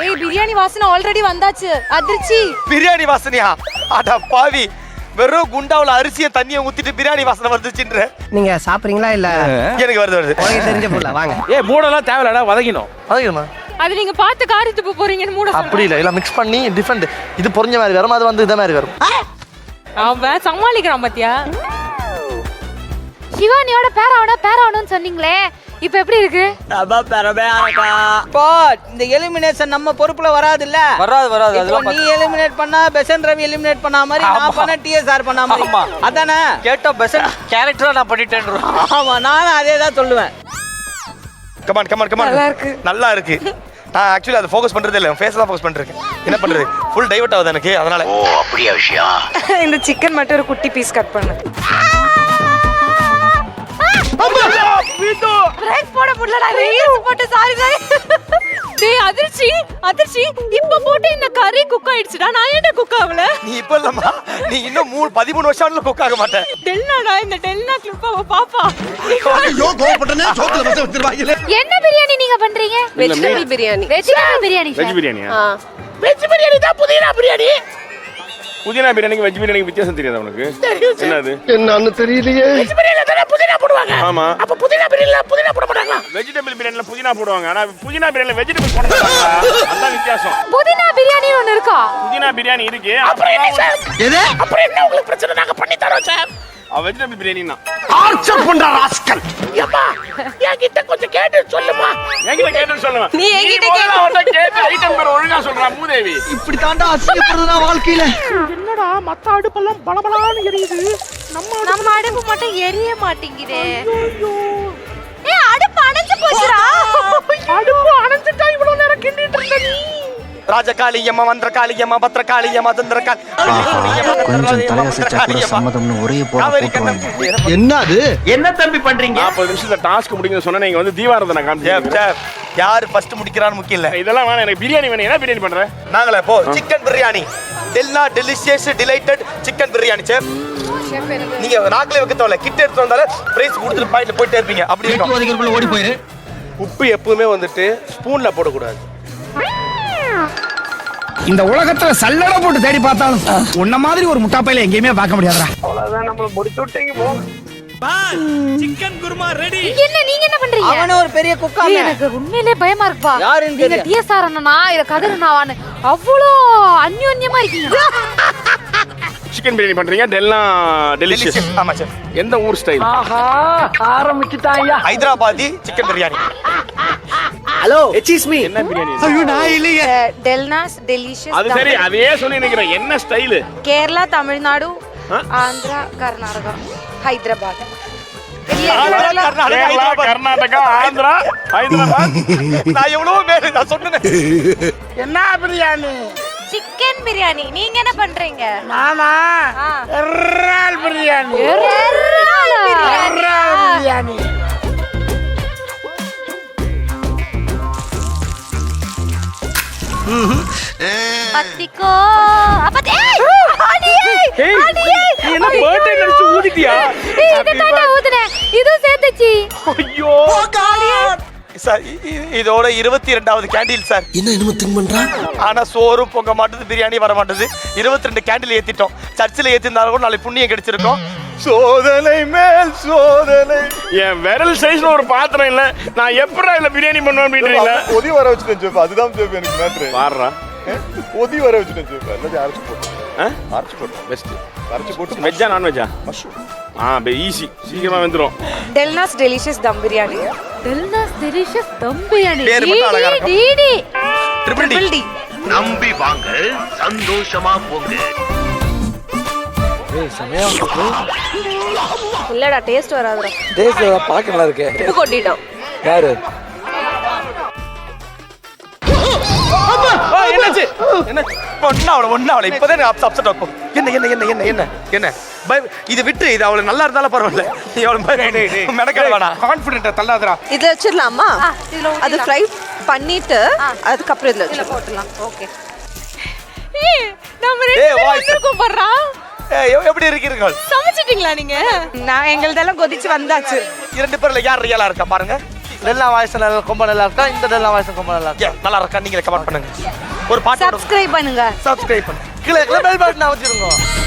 ஏய் பிரியாணி வாசனை ஆல்ரெடி வந்தாச்சு. அதிர்ச்சி. பிரியாணி வாசனையா? அட பாவி, வெறும் குண்டாவுல அரிசியை தண்ணியை ஊத்திட்டு பிரியாணி வாசனை வந்துச்சுன்ற. நீங்க சாப்பிடுறீங்களா இல்ல? எனக்கு வருது. உங்களுக்கு தெரிஞ்ச போல வாங்க. மூடெல்லாம் தேவையில்லடா, வதக்கணுமா? அது நீங்க பார்த்து காரி துப்பு போறீங்கன்னு மூட. அப்படி இல்ல, எல்லாம் மிக்ஸ் பண்ணி டிஃபரெண்ட். இது பொரிஞ்ச மாதிரி வரும், அது வந்து இத மாதிரி வரும். அவன் சமாளிக்கிறான் பாத்தியா? சிவானியோட பேராவணும்னு சொன்னீங்களே, இப்ப எப்படி இருக்கு? இந்த எலிமினேஷன் நம்ம பொறுப்புல வராது இல்ல. வராது இப்போ நீ எலிமினேட் பண்ணா பெசன் ரவி எலிமினேட் பண்ண மாதிரி, நான் பண்ண டிஎஸ்ஆர் பண்ண மாதிரி. அதானே கேட்டா பெசன் கேரக்டரா நான் பண்ணிட்டேன். ஆமா, நானும் அதே தான் சொல்லுவேன். கமான் நல்லா இருக்கு. நான் ஆக்சுவலி அதை ஃபோக்கஸ் பண்றதே இல்லை, ஃபேஸ் தான் ஃபோக்கஸ் பண்ணிருக்கேன். என்ன பண்றது, ஃபுல் டைவர்ட் ஆகுது எனக்கு, அதனால. ஓ அப்படியா விஷயம். இந்த சிக்கன் மட்டும் ஒரு குட்டி பீஸ் கட் பண்ணு. பிரேக் போட முடியலடா, ரீல்ஸ் போட்டு சாரி. டேய் அதிர்ச்சி. இப்ப போட்டு இந்த கறி குக் ஆயிடுச்சுடா. நான் ஏன்டா குக் ஆகல? நீ இப்ப இல்லம்மா, நீ இன்னும் 13 வருஷம் குக் ஆக மாட்டேன். டெல்னாடா, இந்த டெல்னா கிளிப்பாவ பாப்பா. ஐயோ கோவப்பட்டனே, சோத்துல வச்சு வச்சிருவாங்களே. என்ன பிரியாணி நீங்க பண்றீங்க? Vegetable biryani. Vegetable biryani. Veg பிரியாணியா? வெஜ் பிரியாணி தான் புதினா பிரியாணி. புதினா பிரியாணிக்கு வெஜ் பிரியாணிக்கு வித்தியாசம் தெரியாது உனக்கு? என்னது? என்னன்னு தெரியலையே. வெஜ் பிரியாணில தான புதினா போடுவாங்க. ஆமா. அப்ப புதினா பிரியாணில புதினா போட மாட்டாங்க. வெஜிடபிள் பிரியாணில புதினா போடுவாங்க, ஆனா புதினா பிரியாணில வெஜிடபிள் போட மாட்டாங்க. அதான் வித்தியாசம். புதினா பிரியாணி ஒன்னு இருக்கா? புதினா பிரியாணி இருக்கு. அப்புறம் என்ன சார்? எது? அப்புறம் என்ன உங்களுக்கு பிரச்சனை? நாங்க பண்ணி தரோம் சார். வெஜிடபிள் பிரியாணினா ஆர்ச்சர் பண்ற ராஸ்கல். ஏம்மா, என்கிட்ட கொஞ்சம் கேட்டு சொல்லுமா. என்கிட்ட கேட்டு சொல்லுமா. நீ என்கிட்ட கேட்டு ஐட்டம் பேர் ஒழுங்கா சொல்றா மூதேவி. இப்படி தாண்டா அசிங்கப்படுறதுனா வாழ்க்கையில. என்னடா மத்த அடுப்பெல்லாம் பளபளன்னு எரியுது, நம்ம அடுப்பு மட்டும் எரிய மாட்டேங்குதே. ஏய், அடுப்பு அணைஞ்சு போச்சுடா. அடுப்பு அணைஞ்சிட்டா இவ்வளவு நேரம் கிண்டிட்டு இருந்த நீ. ராஜகாளியம்மா, மந்திரகாளியம்மா, பத்ரகாளியம்மா, தந்திரகாளி. கொஞ்சம் தலையசைச்சா கூட சம்மதம்னு ஒரே போட போட்டுருவாங்க. என்னது? என்ன தம்பி பண்றீங்க? 40 நிமிஷத்துல டாஸ்க் முடிங்க சொன்னா நீங்க வந்து தீவாரதனை காமிச்சீங்க. யாரு ஃபர்ஸ்ட் முடிக்கிறான்னு முக்கியம் இல்ல. இதெல்லாம் வேணாம், எனக்கு பிரியாணி வேணும். என்ன பிரியாணி பண்ற? நாங்களே போ சிக்கன் பிரியாணி. டெல்னா delicious delighted chicken biryani chef. நீங்க நாங்களே வைக்க தேவையில்ல, கிட்ட எடுத்து வந்தாலே பிரைஸ் கொடுத்துட்டு பாயிண்ட்ல போயிட்டே இருப்பீங்க. அப்படி இருக்கும். அதுக்குள்ள ஓடி போயிரு. உப்பு எப்பவுமே வந்துட்டு ஸ்பூன்ல போடக்கூடாது. இந்த உலகத்துல சல்லடை போட்டு தேடி பார்த்தாலும் உன்ன மாதிரி ஒரு முட்டாப்பையில எங்கேயுமே பார்க்க முடியாதுடா. அவ்வளவுதான், நம்மள முடிச்சு விட்டீங்க போ. Chicken kurma ready. நீங்க என்ன பண்றீங்க? அவன ஒரு பெரிய குக்கா. ஏய், எனக்கு உண்மையிலே பயமா இருக்குப்பா. யாருன்னு நீங்க தெரியல. டிஎஸ்ஆர் அண்ணனா இல்ல கதிர் அண்ணாவான்னு அவ்வளோ அந்யோன்யமா இருக்கீங்க. சிக்கன் பிரியாணி பண்றீங்க. டெல்லா டெலிஷியஸ். ஆமா செஃப். எந்த ஊர் ஸ்டைல்? ஆஹா, ஆரம்பிச்சிட்டாயா. Hyderabadi chicken biryani. Hello, excuse me. என்ன பிரியாணி? ஐயோ நான் இல்லையே. டெல்னாஸ் டெலிஷியஸ். அது சரி, அதே சொல்லி நிக்கிறேன். என்ன ஸ்டைல்? கேரளா, தமிழ்நாடு, ஆந்திரா, கர்நாடகா, ஹைதராபாத். கேரளா, கர்நாடகா, ஆந்திரா, ஹைதராபாத். நான் எவ்வளவு பேரு நான் சொன்னேன். என்ன பிரியாணி? சிக்கன் பிரியாணி. நீங்க என்ன பண்றீங்க? நானா இறால் பிரியாணி. இறால் பிரியாணி. பத்திக்கோ அப்பதே. அடியே நீ என்ன பர்த்டே நினைச்சு ஊதிட்டியா? இது தாண்டா ஊதுனேன். இது சேர்த்துச்சி. ஐயோ சார் இதோட 22வது கேண்டில் சார். என்ன என்னமோ திங்க் பண்றான்? ஆனா சோறு பொங்க மாட்டேது, பிரியாணி வர மாட்டேது. 22 கேண்டில் ஏத்திட்டோம். சர்ச்சில் ஏத்திருந்தாலும் கூட நாளைக்கு புண்ணியம் கிடைச்சிருக்கோம். சோதனை மேல் சோதனை. என் விரல் சைஸ்ல ஒரு பாத்திரம் இல்ல, நான் எப்படா இல்ல பிரியாணி பண்ணுவேன் அப்படின்றீங்களா? ஒதி வர வச்சுட்டேன் ஜோப், அதுதான் ஜோப் எனக்கு மேட்ரு. பாடுறா, ஒதி வர வச்சுட்டேன் ஜோப், எல்லாத்தையும் அரைச்சு போட்டேன். அரைச்சு போட்டேன், பெஸ்ட். அரைச்சு போட்டு வெஜ்ஜா நான்வெஜ்ஜா? மஷ்ரூம். ஈஸி, சீக்கிரமா வந்துரும். டெல்னாஸ் டெலிஷியஸ் தம் பிரியாணி. டெல்னாஸ் டெலிஷியஸ் தம் பிரியாணி. பேர் மட்டும் அழகா இருக்கும். DD triple D. நம்பி வாங்க, சந்தோஷமா போங்க. இல்லடா, டேஸ்ட் வராதுடா. டேஸ்ட் பார்க்க நல்லா இருக்கு. உப்பு கொட்டிட்டோம். யாரு? என்னாச்சு? என்ன ஒண்ணாவல இப்பதான் அப்செட் ஆகும். என்ன இது விட்டு இது அவள நல்லா இருந்தாலும் பரவாயில்ல. நீ அவள மெனக்கட வேணாம். கான்ஃபிடென்ட்டா தள்ளாதடா. இதுல வச்சிரலாமா? இதுல அது ஃப்ரை பண்ணிட்டு அதுக்கப்புறம் இதுல போட்டுலாம். ஓகே. நம்ம ஏய், ரெண்டு voice. பேரும் கூப்பிடுறா. எப்படி இருக்கீர்கள்? சமைச்சிட்டீங்களா நீங்க? நான் எங்களுதெல்லாம் கொதிச்சு வந்தாச்சு. 2 பேர்ல யார் ரியலா இருக்கா பாருங்க. டெல்லா வாய்ஸ் ரொம்ப நல்லா இருக்கா இந்த டெல்லா வாய்ஸ் ரொம்ப நல்லா இருக்கா நல்லா இருக்கா நீங்களே கமெண்ட் பண்ணுங்க ஒரு பாட்டு சப்ஸ்கிரைப் பண்ணுங்க சப்ஸ்கிரைப் பண்ணுங்க கீழே பெல் பட்டன் அமைச்சிருங்க